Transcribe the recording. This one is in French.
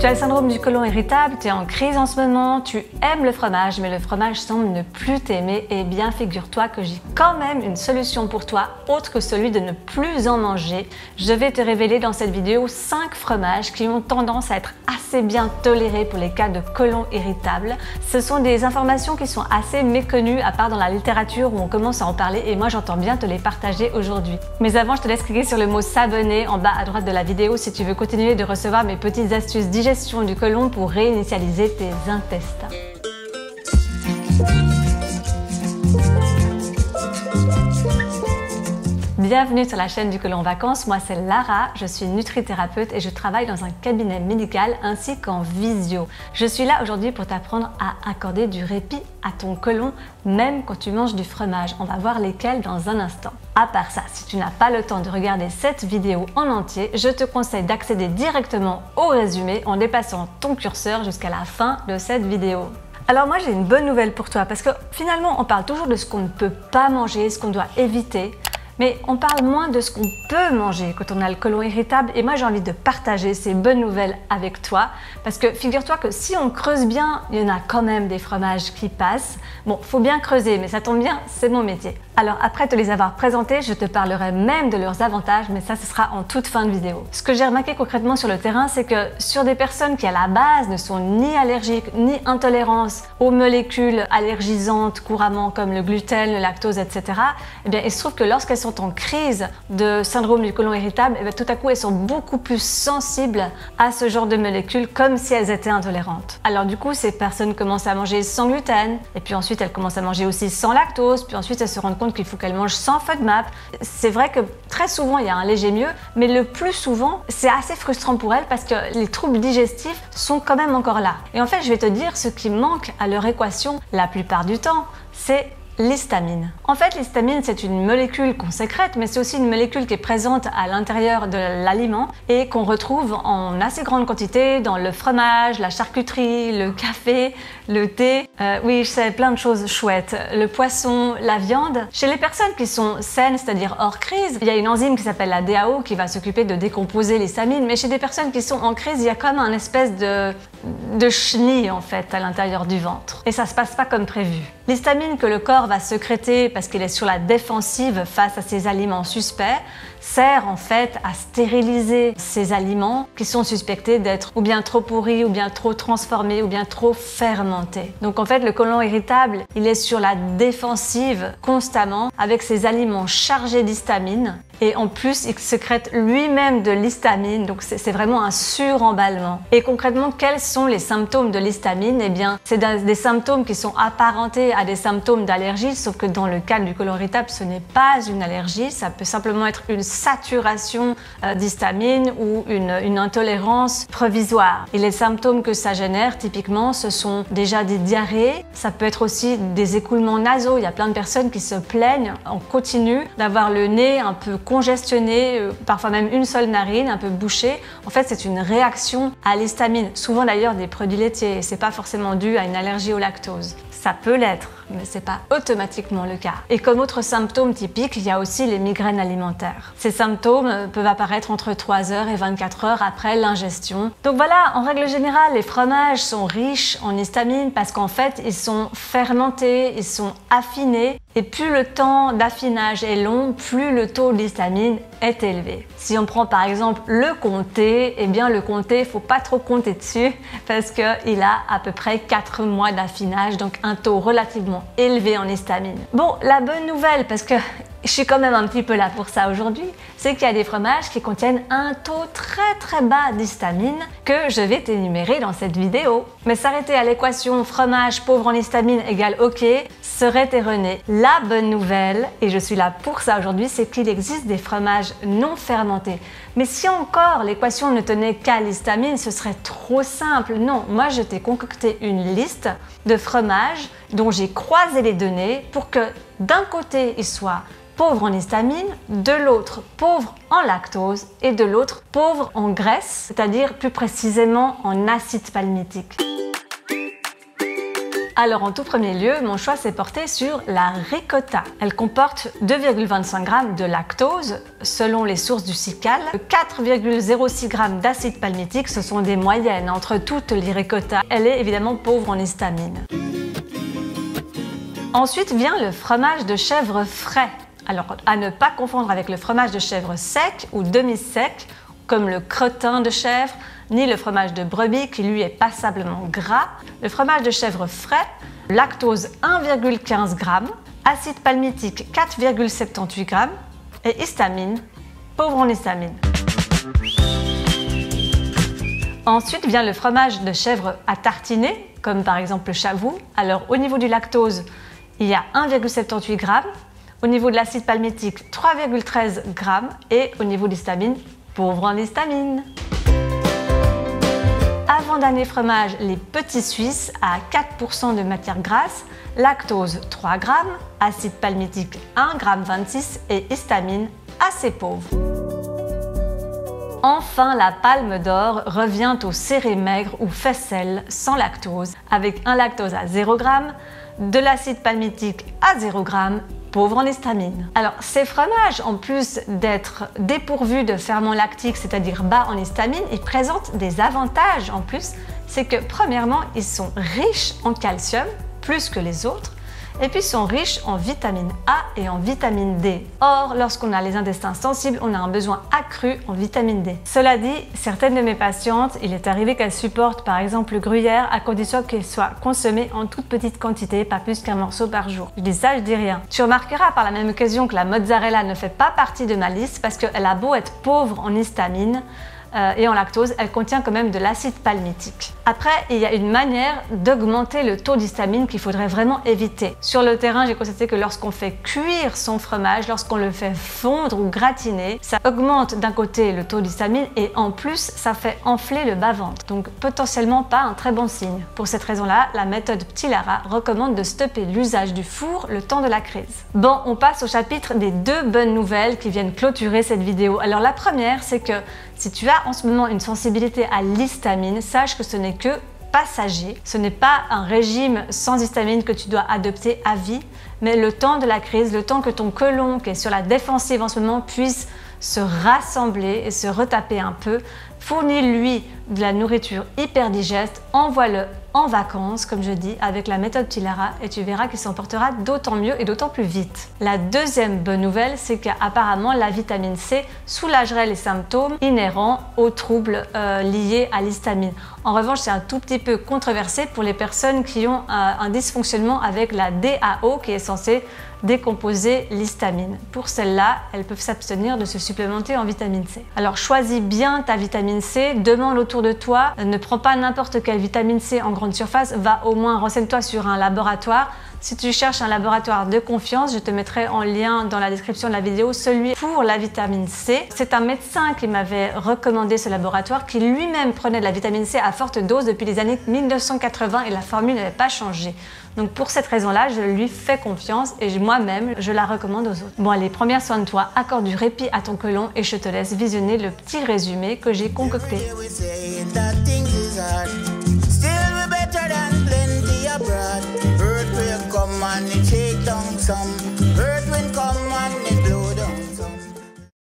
Tu as le syndrome du côlon irritable, tu es en crise en ce moment, tu aimes le fromage, mais le fromage semble ne plus t'aimer. Eh bien, figure-toi que j'ai quand même une solution pour toi, autre que celui de ne plus en manger. Je vais te révéler dans cette vidéo 5 fromages qui ont tendance à être assez bien tolérés pour les cas de côlon irritable. Ce sont des informations qui sont assez méconnues, à part dans la littérature où on commence à en parler, et moi j'entends bien te les partager aujourd'hui. Mais avant, je te laisse cliquer sur le mot s'abonner en bas à droite de la vidéo si tu veux continuer de recevoir mes petites astuces digestion du côlon pour réinitialiser tes intestins. Bienvenue sur la chaîne du côlon vacances, moi c'est Lara, je suis nutrithérapeute et je travaille dans un cabinet médical ainsi qu'en visio. Je suis là aujourd'hui pour t'apprendre à accorder du répit à ton côlon même quand tu manges du fromage. On va voir lesquels dans un instant. À part ça, si tu n'as pas le temps de regarder cette vidéo en entier, je te conseille d'accéder directement au résumé en déplaçant ton curseur jusqu'à la fin de cette vidéo. Alors moi j'ai une bonne nouvelle pour toi parce que finalement on parle toujours de ce qu'on ne peut pas manger, ce qu'on doit éviter. Mais on parle moins de ce qu'on peut manger quand on a le côlon irritable et moi j'ai envie de partager ces bonnes nouvelles avec toi parce que figure-toi que si on creuse bien, il y en a quand même des fromages qui passent. Bon, faut bien creuser mais ça tombe bien, c'est mon métier. Alors après te les avoir présentés, je te parlerai même de leurs avantages, mais ça ce sera en toute fin de vidéo. Ce que j'ai remarqué concrètement sur le terrain, c'est que sur des personnes qui à la base ne sont ni allergiques ni intolérantes aux molécules allergisantes couramment comme le gluten, le lactose, etc. Eh bien il se trouve que lorsqu'elles sont en crise de syndrome du côlon irritable, eh bien, tout à coup elles sont beaucoup plus sensibles à ce genre de molécules comme si elles étaient intolérantes. Alors du coup ces personnes commencent à manger sans gluten et puis ensuite elles commencent à manger aussi sans lactose, puis ensuite elles se rendent compte qu'il faut qu'elles mangent sans FODMAP. C'est vrai que très souvent il y a un léger mieux, mais le plus souvent c'est assez frustrant pour elles parce que les troubles digestifs sont quand même encore là. Et en fait je vais te dire ce qui manque à leur équation la plupart du temps, c'est l'histamine. En fait, l'histamine, c'est une molécule qu'on sécrète, mais c'est aussi une molécule qui est présente à l'intérieur de l'aliment et qu'on retrouve en assez grande quantité dans le fromage, la charcuterie, le café, le thé. Oui, je sais, plein de choses chouettes. Le poisson, la viande. Chez les personnes qui sont saines, c'est-à-dire hors crise, il y a une enzyme qui s'appelle la DAO qui va s'occuper de décomposer l'histamine, mais chez des personnes qui sont en crise, il y a comme un espèce de chenille en fait à l'intérieur du ventre. Et ça se passe pas comme prévu. L'histamine que le corps va sécréter parce qu'il est sur la défensive face à ces aliments suspects sert en fait à stériliser ces aliments qui sont suspectés d'être ou bien trop pourris, ou bien trop transformés, ou bien trop fermentés. Donc en fait le côlon irritable, il est sur la défensive constamment avec ces aliments chargés d'histamine et en plus il sécrète lui-même de l'histamine, donc c'est vraiment un suremballement. Et concrètement, quels sont les symptômes de l'histamine? Eh bien c'est des symptômes qui sont apparentés à des symptômes d'allergie, sauf que dans le cas du côlon irritable ce n'est pas une allergie, ça peut simplement être une saturation d'histamine ou une intolérance provisoire. Et les symptômes que ça génère typiquement ce sont déjà des diarrhées, ça peut être aussi des écoulements nasaux. Il y a plein de personnes qui se plaignent en continu d'avoir le nez un peu congestionné, parfois même une seule narine un peu bouchée. En fait c'est une réaction à l'histamine, souvent d'ailleurs des produits laitiers, et c'est pas forcément dû à une allergie au lactose. Ça peut l'être, mais c'est pas automatiquement le cas. Et comme autre symptôme typique, il y a aussi les migraines alimentaires. Ces symptômes peuvent apparaître entre 3 heures et 24 heures après l'ingestion. Donc voilà, en règle générale, les fromages sont riches en histamine parce qu'en fait, ils sont fermentés, ils sont affinés. Et plus le temps d'affinage est long, plus le taux d'histamine est élevé. Si on prend par exemple le comté, eh bien le comté, il ne faut pas trop compter dessus parce qu'il a à peu près 4 mois d'affinage, donc un taux relativement élevé en histamine. Bon, la bonne nouvelle, parce que je suis quand même un petit peu là pour ça aujourd'hui, c'est qu'il y a des fromages qui contiennent un taux très bas d'histamine que je vais t'énumérer dans cette vidéo. Mais s'arrêter à l'équation fromage pauvre en histamine égale OK serait erroné. La bonne nouvelle, et je suis là pour ça aujourd'hui, c'est qu'il existe des fromages non fermentés. Mais si encore l'équation ne tenait qu'à l'histamine, ce serait trop simple. Non, moi je t'ai concocté une liste de fromages dont j'ai croisé les données pour que d'un côté ils soient pauvre en histamine, de l'autre pauvre en lactose et de l'autre pauvre en graisse, c'est-à-dire plus précisément en acide palmitique. Alors en tout premier lieu, mon choix s'est porté sur la ricotta. Elle comporte 2,25 g de lactose selon les sources du SICAL, 4,06 g d'acide palmitique, ce sont des moyennes entre toutes les ricottas. Elle est évidemment pauvre en histamine. Ensuite vient le fromage de chèvre frais. Alors à ne pas confondre avec le fromage de chèvre sec ou demi-sec, comme le crottin de chèvre, ni le fromage de brebis qui lui est passablement gras. Le fromage de chèvre frais, lactose 1,15 g, acide palmitique 4,78 g et histamine, pauvre en histamine. Ensuite vient le fromage de chèvre à tartiner, comme par exemple le chavou. Alors au niveau du lactose, il y a 1,78 g, au niveau de l'acide palmitique 3,13 g et au niveau de l'histamine, pauvre en histamine. Avant-dernier fromage, les petits Suisses à 4% de matière grasse, lactose 3 g, acide palmitique 1,26 g et histamine assez pauvre. Enfin, la palme d'or revient au céré maigre ou faisselle sans lactose, avec un lactose à 0 g, de l'acide palmitique à 0 g, pauvre en histamine. Alors, ces fromages, en plus d'être dépourvus de ferments lactiques, c'est-à-dire bas en histamine, ils présentent des avantages en plus. C'est que, premièrement, ils sont riches en calcium, plus que les autres, et puis sont riches en vitamine A et en vitamine D. Or, lorsqu'on a les intestins sensibles, on a un besoin accru en vitamine D. Cela dit, certaines de mes patientes, il est arrivé qu'elles supportent par exemple le gruyère à condition qu'il soit consommé en toute petite quantité, pas plus qu'un morceau par jour. Je dis ça, je dis rien. Tu remarqueras par la même occasion que la mozzarella ne fait pas partie de ma liste parce qu'elle a beau être pauvre en histamine, et en lactose, elle contient quand même de l'acide palmitique. Après, il y a une manière d'augmenter le taux d'histamine qu'il faudrait vraiment éviter. Sur le terrain, j'ai constaté que lorsqu'on fait cuire son fromage, lorsqu'on le fait fondre ou gratiner, ça augmente d'un côté le taux d'histamine et en plus, ça fait enfler le bas-ventre. Donc potentiellement pas un très bon signe. Pour cette raison-là, la méthode Petit Lara recommande de stopper l'usage du four le temps de la crise. Bon, on passe au chapitre des 2 bonnes nouvelles qui viennent clôturer cette vidéo. Alors la première, c'est que si tu as en ce moment une sensibilité à l'histamine, sache que ce n'est que passager. Ce n'est pas un régime sans histamine que tu dois adopter à vie, mais le temps de la crise, le temps que ton côlon qui est sur la défensive en ce moment puisse se rassembler et se retaper un peu, fournis-lui de la nourriture hyper digeste, envoie-le en vacances, comme je dis, avec la méthode Petit Lara et tu verras qu'il s'en portera d'autant mieux et d'autant plus vite. La deuxième bonne nouvelle, c'est qu'apparemment la vitamine C soulagerait les symptômes inhérents aux troubles liés à l'histamine. En revanche, c'est un tout petit peu controversé pour les personnes qui ont un dysfonctionnement avec la DAO qui est censée décomposer l'histamine. Pour celles-là, elles peuvent s'abstenir de se supplémenter en vitamine C. Alors choisis bien ta vitamine C, demande autour de toi, ne prends pas n'importe quelle vitamine C en grande surface, va au moins renseigne-toi sur un laboratoire. Si tu cherches un laboratoire de confiance, je te mettrai en lien dans la description de la vidéo celui pour la vitamine C. C'est un médecin qui m'avait recommandé ce laboratoire qui lui-même prenait de la vitamine C à forte dose depuis les années 1980 et la formule n'avait pas changé. Donc pour cette raison-là, je lui fais confiance et moi-même, je la recommande aux autres. Bon allez, prends bien soin de toi, accorde du répit à ton côlon et je te laisse visionner le petit résumé que j'ai concocté.